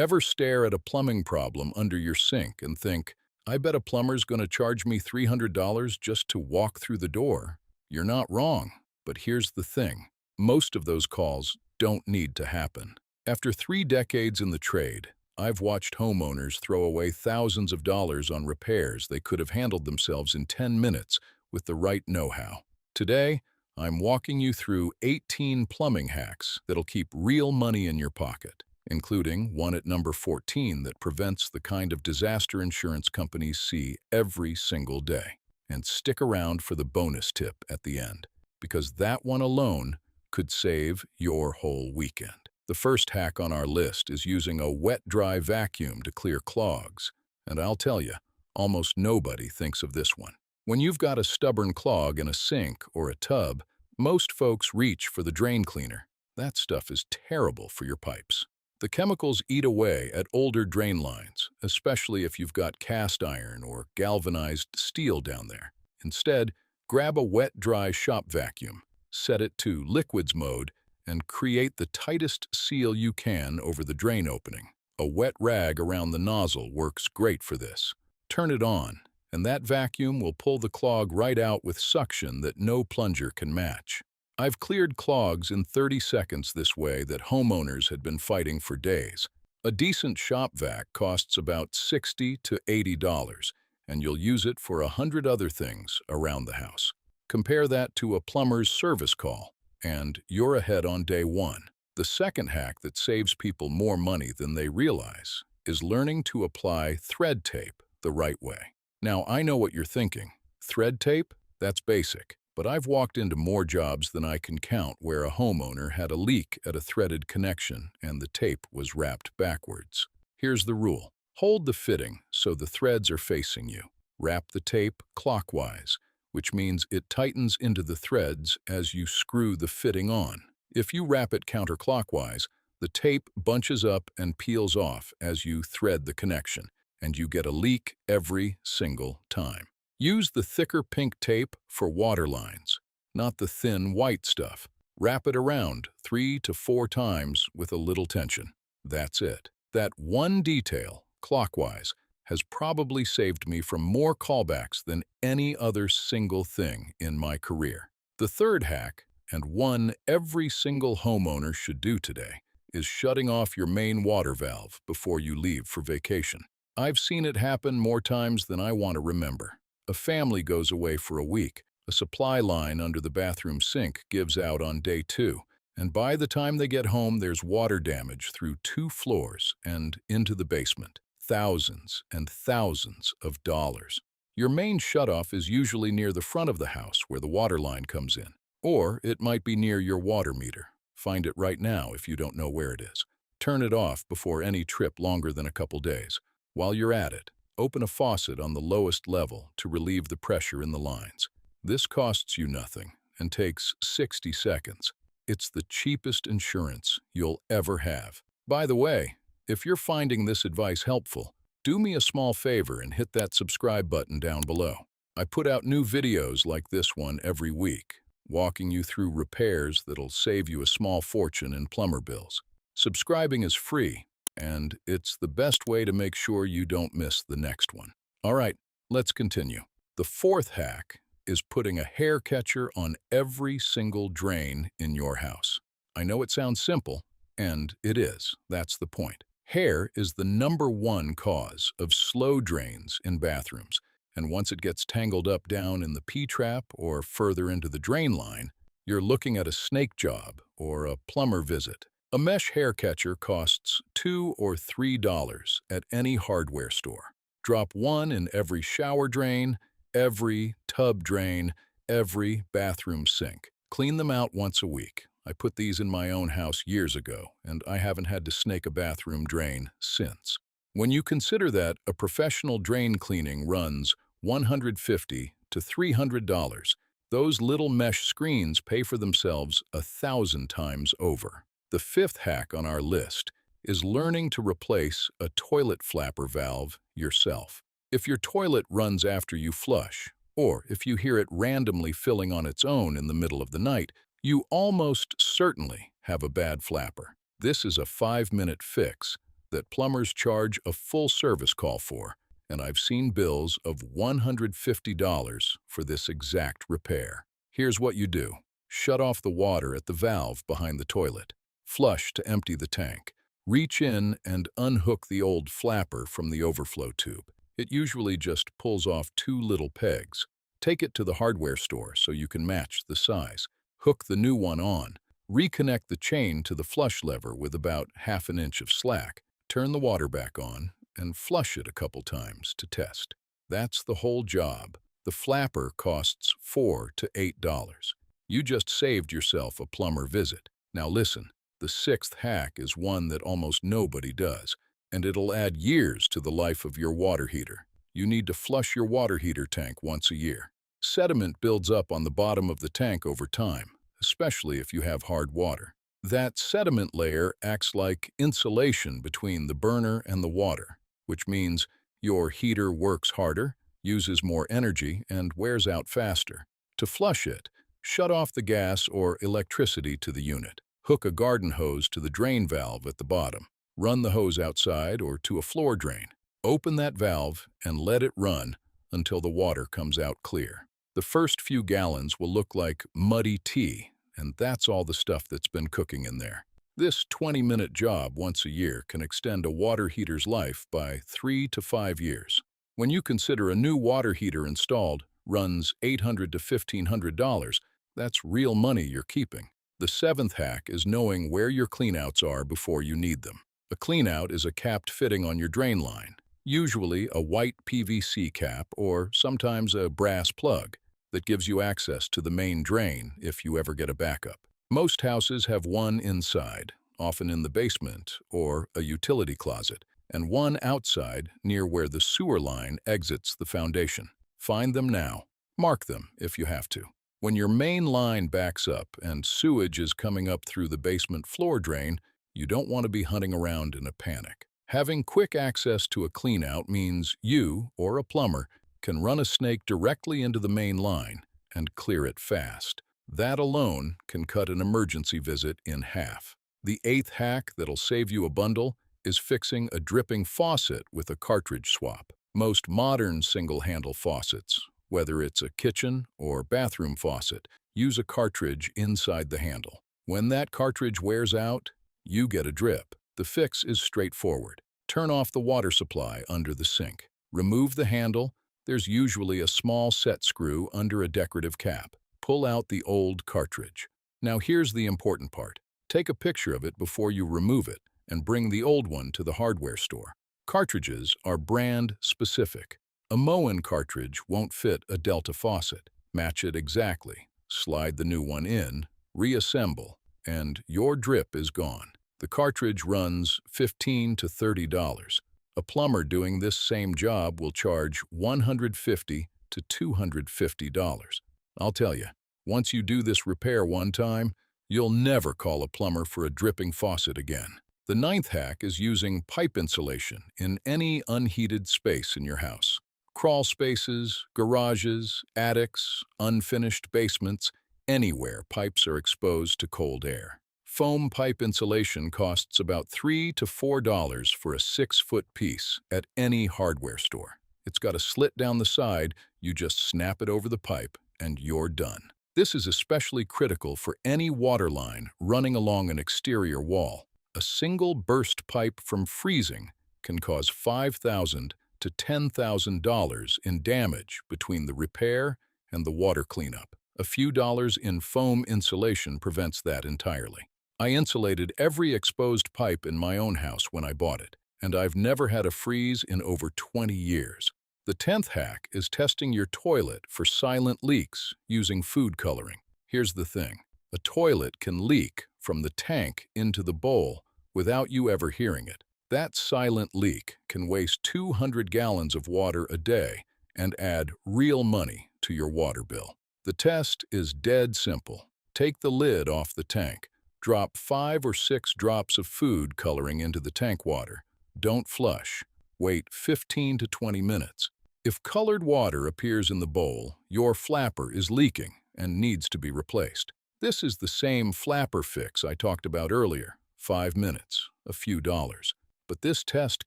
Ever stare at a plumbing problem under your sink and think, I bet a plumber's going to charge me $300 just to walk through the door? You're not wrong, but here's the thing. Most of those calls don't need to happen. After 3 decades in the trade, I've watched homeowners throw away thousands of dollars on repairs they could have handled themselves in 10 minutes with the right know-how. Today, I'm walking you through 18 plumbing hacks that'll keep real money in your pocket, including one at number 14 that prevents the kind of disaster insurance companies see every single day. And stick around for the bonus tip at the end, because that one alone could save your whole weekend. The first hack on our list is using a wet-dry vacuum to clear clogs. And I'll tell you, almost nobody thinks of this one. When you've got a stubborn clog in a sink or a tub, most folks reach for the drain cleaner. That stuff is terrible for your pipes. The chemicals eat away at older drain lines, especially if you've got cast iron or galvanized steel down there. Instead, grab a wet-dry shop vacuum, set it to liquids mode, and create the tightest seal you can over the drain opening. A wet rag around the nozzle works great for this. Turn it on, and that vacuum will pull the clog right out with suction that no plunger can match. I've cleared clogs in 30 seconds this way that homeowners had been fighting for days. A decent shop vac costs about $60 to $80, and you'll use it for 100 other things around the house. Compare that to a plumber's service call, and you're ahead on day one. The second hack that saves people more money than they realize is learning to apply thread tape the right way. Now, I know what you're thinking. Thread tape? That's basic. But I've walked into more jobs than I can count where a homeowner had a leak at a threaded connection and the tape was wrapped backwards. Here's the rule. Hold the fitting so the threads are facing you. Wrap the tape clockwise, which means it tightens into the threads as you screw the fitting on. If you wrap it counterclockwise, the tape bunches up and peels off as you thread the connection, and you get a leak every single time. Use the thicker pink tape for water lines, not the thin white stuff. Wrap it around 3 to 4 times with a little tension. That's it. That one detail, clockwise, has probably saved me from more callbacks than any other single thing in my career. The third hack, and one every single homeowner should do today, is shutting off your main water valve before you leave for vacation. I've seen it happen more times than I want to remember. A family goes away for a week, a supply line under the bathroom sink gives out on day 2, and by the time they get home there's water damage through 2 floors and into the basement. Thousands and thousands of dollars. Your main shutoff is usually near the front of the house where the water line comes in, or it might be near your water meter. Find it right now if you don't know where it is. Turn it off before any trip longer than a couple days. While you're at it, open a faucet on the lowest level to relieve the pressure in the lines. This costs you nothing and takes 60 seconds. It's the cheapest insurance you'll ever have. By the way, if you're finding this advice helpful, do me a small favor and hit that subscribe button down below. I put out new videos like this one every week, walking you through repairs that'll save you a small fortune in plumber bills. Subscribing is free, and it's the best way to make sure you don't miss the next one. All right, let's continue. The fourth hack is putting a hair catcher on every single drain in your house. I know it sounds simple, and it is. That's the point. Hair is the #1 cause of slow drains in bathrooms, and once it gets tangled up down in the P-trap or further into the drain line, you're looking at a snake job or a plumber visit. A mesh hair catcher costs $2 or $3 at any hardware store. Drop one in every shower drain, every tub drain, every bathroom sink. Clean them out once a week. I put these in my own house years ago, and I haven't had to snake a bathroom drain since. When you consider that a professional drain cleaning runs $150 to $300, those little mesh screens pay for themselves 1,000 times over. The fifth hack on our list is learning to replace a toilet flapper valve yourself. If your toilet runs after you flush, or if you hear it randomly filling on its own in the middle of the night, you almost certainly have a bad flapper. This is a 5-minute fix, that plumbers charge a full service call for, and I've seen bills of $150 for this exact repair. Here's what you do. Shut off the water at the valve behind the toilet. Flush to empty the tank. Reach in and unhook the old flapper from the overflow tube. It usually just pulls off 2 little pegs. Take it to the hardware store so you can match the size. Hook the new one on. Reconnect the chain to the flush lever with about ½ an inch of slack. Turn the water back on and flush it a couple times to test. That's the whole job. The flapper costs $4 to $8. You just saved yourself a plumber visit. Now listen, the 6th hack is one that almost nobody does, and it'll add years to the life of your water heater. You need to flush your water heater tank once a year. Sediment builds up on the bottom of the tank over time, especially if you have hard water. That sediment layer acts like insulation between the burner and the water, which means your heater works harder, uses more energy, and wears out faster. To flush it, shut off the gas or electricity to the unit. Hook a garden hose to the drain valve at the bottom. Run the hose outside or to a floor drain. Open that valve and let it run until the water comes out clear. The first few gallons will look like muddy tea, and that's all the stuff that's been cooking in there. This 20-minute job once a year can extend a water heater's life by 3 to 5 years. When you consider a new water heater installed runs $800 to $1,500, that's real money you're keeping. The 7th hack is knowing where your cleanouts are before you need them. A cleanout is a capped fitting on your drain line, usually a white PVC cap or sometimes a brass plug that gives you access to the main drain if you ever get a backup. Most houses have one inside, often in the basement or a utility closet, and one outside near where the sewer line exits the foundation. Find them now. Mark them if you have to. When your main line backs up and sewage is coming up through the basement floor drain, you don't want to be hunting around in a panic. Having quick access to a cleanout means you, or a plumber, can run a snake directly into the main line and clear it fast. That alone can cut an emergency visit in half. The 8th hack that'll save you a bundle is fixing a dripping faucet with a cartridge swap. Most modern single-handle faucets, whether it's a kitchen or bathroom faucet, use a cartridge inside the handle. When that cartridge wears out, you get a drip. The fix is straightforward. Turn off the water supply under the sink. Remove the handle. There's usually a small set screw under a decorative cap. Pull out the old cartridge. Now here's the important part. Take a picture of it before you remove it and bring the old one to the hardware store. Cartridges are brand specific. A Moen cartridge won't fit a Delta faucet. Match it exactly. Slide the new one in, reassemble, and your drip is gone. The cartridge runs $15 to $30. A plumber doing this same job will charge $150 to $250. I'll tell you, once you do this repair one time, you'll never call a plumber for a dripping faucet again. The 9th hack is using pipe insulation in any unheated space in your house. Crawl spaces, garages, attics, unfinished basements, anywhere pipes are exposed to cold air. Foam pipe insulation costs about $3 to $4 for a 6-foot piece at any hardware store. It's got a slit down the side, you just snap it over the pipe, and you're done. This is especially critical for any water line running along an exterior wall. A single burst pipe from freezing can cause $5,000 to $10,000 in damage between the repair and the water cleanup. A few dollars in foam insulation prevents that entirely. I insulated every exposed pipe in my own house when I bought it, and I've never had a freeze in over 20 years. The 10th hack is testing your toilet for silent leaks using food coloring. Here's the thing. A toilet can leak from the tank into the bowl without you ever hearing it. That silent leak can waste 200 gallons of water a day and add real money to your water bill. The test is dead simple. Take the lid off the tank. Drop 5 or 6 drops of food coloring into the tank water. Don't flush. Wait 15 to 20 minutes. If colored water appears in the bowl, your flapper is leaking and needs to be replaced. This is the same flapper fix I talked about earlier. 5 minutes, a few dollars. But this test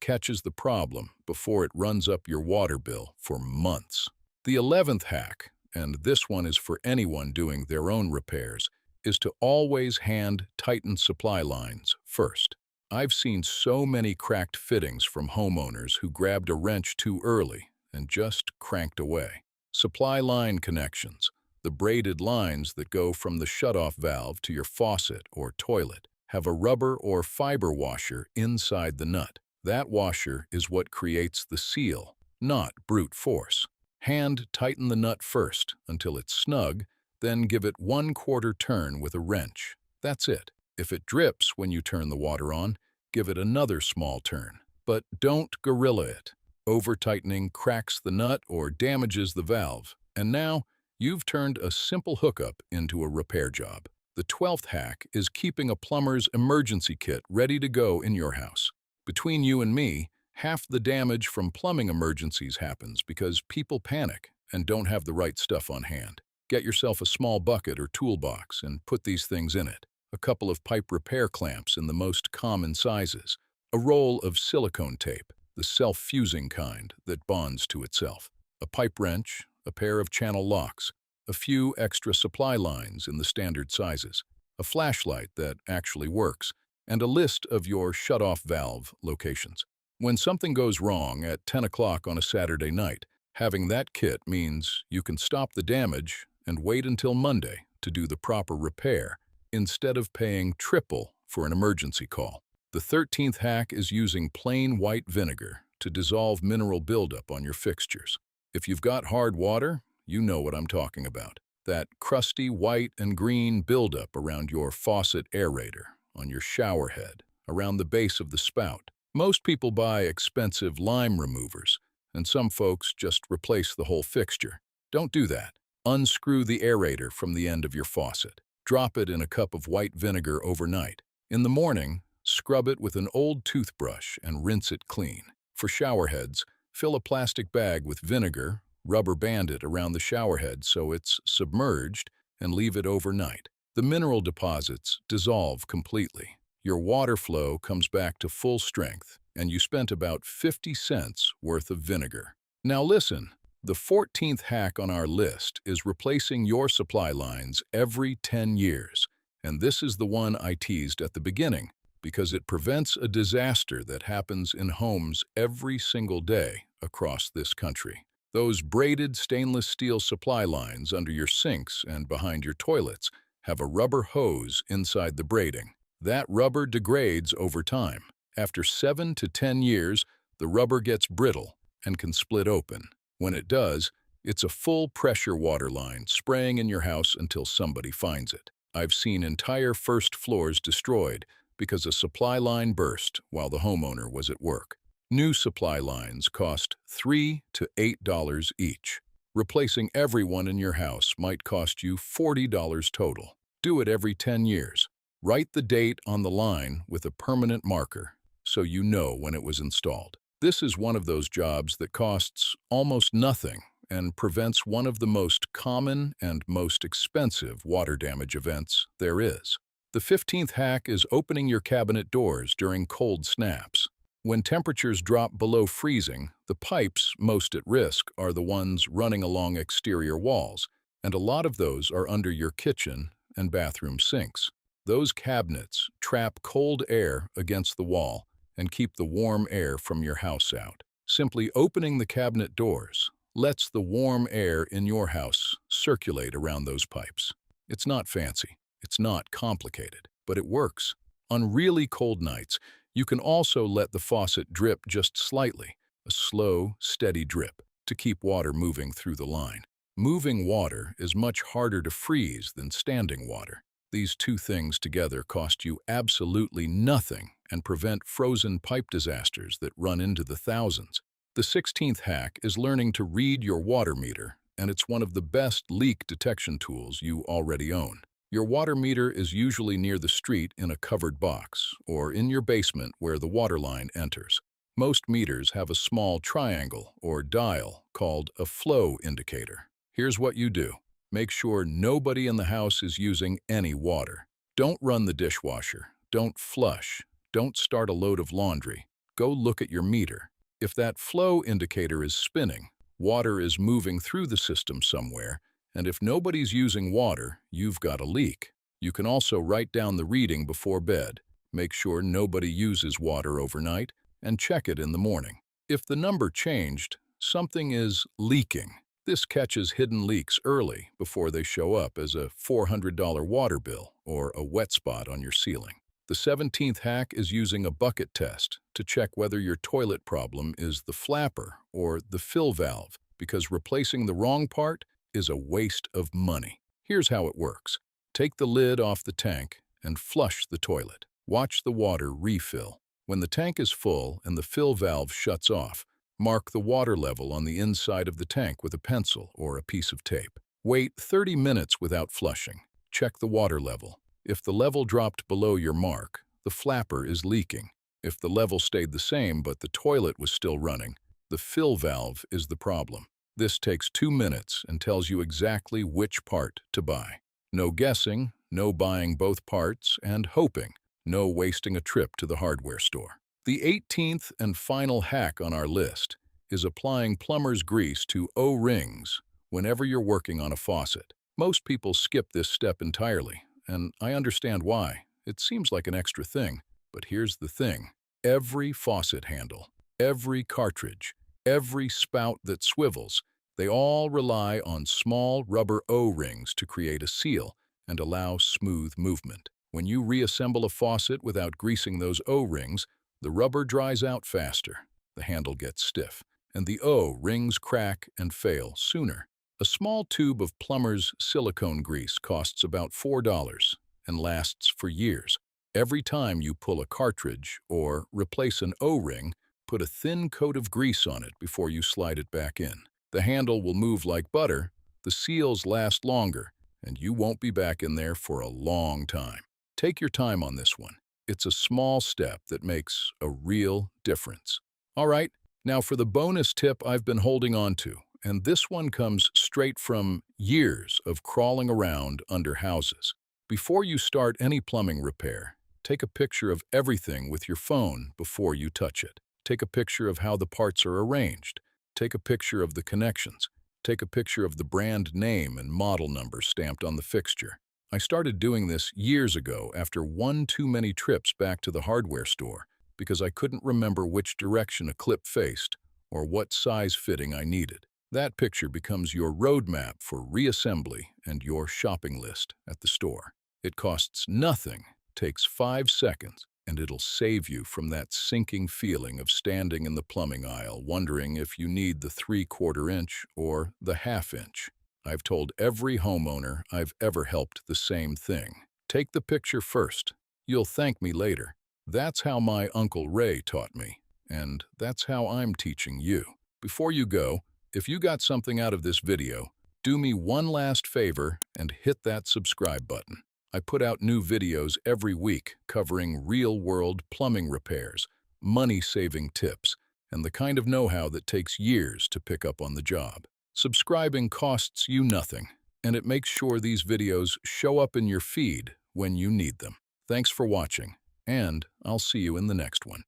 catches the problem before it runs up your water bill for months. The 11th hack, and this one is for anyone doing their own repairs, is to always hand tighten supply lines first. I've seen so many cracked fittings from homeowners who grabbed a wrench too early and just cranked away. Supply line connections, the braided lines that go from the shutoff valve to your faucet or toilet, have a rubber or fiber washer inside the nut. That washer is what creates the seal, not brute force. Hand tighten the nut first until it's snug, then give it 1/4 turn with a wrench. That's it. If it drips when you turn the water on, give it another small turn. But don't gorilla it. Over-tightening cracks the nut or damages the valve. And now, you've turned a simple hookup into a repair job. The 12th hack is keeping a plumber's emergency kit ready to go in your house. Between you and me, half the damage from plumbing emergencies happens because people panic and don't have the right stuff on hand. Get yourself a small bucket or toolbox and put these things in it. A couple of pipe repair clamps in the most common sizes. A roll of silicone tape, the self-fusing kind that bonds to itself. A pipe wrench, a pair of channel locks, a few extra supply lines in the standard sizes, a flashlight that actually works, and a list of your shut-off valve locations. When something goes wrong at 10 o'clock on a Saturday night, having that kit means you can stop the damage and wait until Monday to do the proper repair instead of paying triple for an emergency call. The 13th hack is using plain white vinegar to dissolve mineral buildup on your fixtures. If you've got hard water, you know what I'm talking about. That crusty white and green buildup around your faucet aerator, on your shower head, around the base of the spout. Most people buy expensive lime removers, and some folks just replace the whole fixture. Don't do that. Unscrew the aerator from the end of your faucet. Drop it in a cup of white vinegar overnight. In the morning, scrub it with an old toothbrush and rinse it clean. For shower heads, fill a plastic bag with vinegar, rubber band it around the shower head so it's submerged, and leave it overnight. The mineral deposits dissolve completely. Your water flow comes back to full strength, and you spent about 50 cents worth of vinegar. Now listen, the 14th hack on our list is replacing your supply lines every 10 years. And this is the one I teased at the beginning, because it prevents a disaster that happens in homes every single day across this country. Those braided stainless steel supply lines under your sinks and behind your toilets have a rubber hose inside the braiding. That rubber degrades over time. After 7 to 10 years, the rubber gets brittle and can split open. When it does, it's a full-pressure water line spraying in your house until somebody finds it. I've seen entire first floors destroyed because a supply line burst while the homeowner was at work. New supply lines cost $3 to $8 each. Replacing everyone in your house might cost you $40 total. Do it every 10 years. Write the date on the line with a permanent marker so you know when it was installed. This is one of those jobs that costs almost nothing and prevents one of the most common and most expensive water damage events there is. The 15th hack is opening your cabinet doors during cold snaps. When temperatures drop below freezing, the pipes most at risk are the ones running along exterior walls, and a lot of those are under your kitchen and bathroom sinks. Those cabinets trap cold air against the wall and keep the warm air from your house out. Simply opening the cabinet doors lets the warm air in your house circulate around those pipes. It's not fancy, it's not complicated, but it works. On really cold nights, you can also let the faucet drip just slightly, a slow, steady drip, to keep water moving through the line. Moving water is much harder to freeze than standing water. These two things together cost you absolutely nothing and prevent frozen pipe disasters that run into the thousands. The 16th hack is learning to read your water meter, and it's one of the best leak detection tools you already own. Your water meter is usually near the street in a covered box or in your basement where the water line enters. Most meters have a small triangle or dial called a flow indicator. Here's what you do. Make sure nobody in the house is using any water. Don't run the dishwasher. Don't flush. Don't start a load of laundry. go look at your meter. If that flow indicator is spinning, water is moving through the system somewhere, and if nobody's using water, you've got a leak. You can also write down the reading before bed, make sure nobody uses water overnight, and check it in the morning. If the number changed, something is leaking. This catches hidden leaks early before they show up as a $400 water bill or a wet spot on your ceiling. The 17th hack is using a bucket test to check whether your toilet problem is the flapper or the fill valve, because replacing the wrong part is a waste of money. Here's how it works. Take the lid off the tank and flush the toilet. Watch the water refill. When the tank is full and the fill valve shuts off, mark the water level on the inside of the tank with a pencil or a piece of tape. Wait 30 minutes without flushing. Check the water level. If the level dropped below your mark, the flapper is leaking. If the level stayed the same but the toilet was still running, the fill valve is the problem. This takes 2 minutes and tells you exactly which part to buy. No guessing, no buying both parts, and hoping. No wasting a trip to the hardware store. The 18th and final hack on our list is applying plumber's grease to O-rings whenever you're working on a faucet. Most people skip this step entirely, and I understand why. It seems like an extra thing, but here's the thing. Every faucet handle, every cartridge, every spout that swivels, they all rely on small rubber O-rings to create a seal and allow smooth movement. When you reassemble a faucet without greasing those O-rings, the rubber dries out faster, the handle gets stiff, and the O-rings crack and fail sooner. A small tube of Plumber's silicone grease costs about $4 and lasts for years. Every time you pull a cartridge or replace an O-ring, put a thin coat of grease on it before you slide it back in. The handle will move like butter, the seals last longer, and you won't be back in there for a long time. Take your time on this one. It's a small step that makes a real difference. All right, now for the bonus tip I've been holding on to, and this one comes straight from years of crawling around under houses. Before you start any plumbing repair, take a picture of everything with your phone before you touch it. Take a picture of how the parts are arranged. Take a picture of the connections. Take a picture of the brand name and model number stamped on the fixture. I started doing this years ago after one too many trips back to the hardware store because I couldn't remember which direction a clip faced or what size fitting I needed. That picture becomes your roadmap for reassembly and your shopping list at the store. It costs nothing, takes 5 seconds, and it'll save you from that sinking feeling of standing in the plumbing aisle wondering if you need the 3/4 inch or the 1/2 inch. I've told every homeowner I've ever helped the same thing. Take the picture first. You'll thank me later. That's how my Uncle Ray taught me, and that's how I'm teaching you. Before you go, if you got something out of this video, do me one last favor and hit that subscribe button. I put out new videos every week covering real-world plumbing repairs, money-saving tips, and the kind of know-how that takes years to pick up on the job. Subscribing costs you nothing, and it makes sure these videos show up in your feed when you need them. Thanks for watching, and I'll see you in the next one.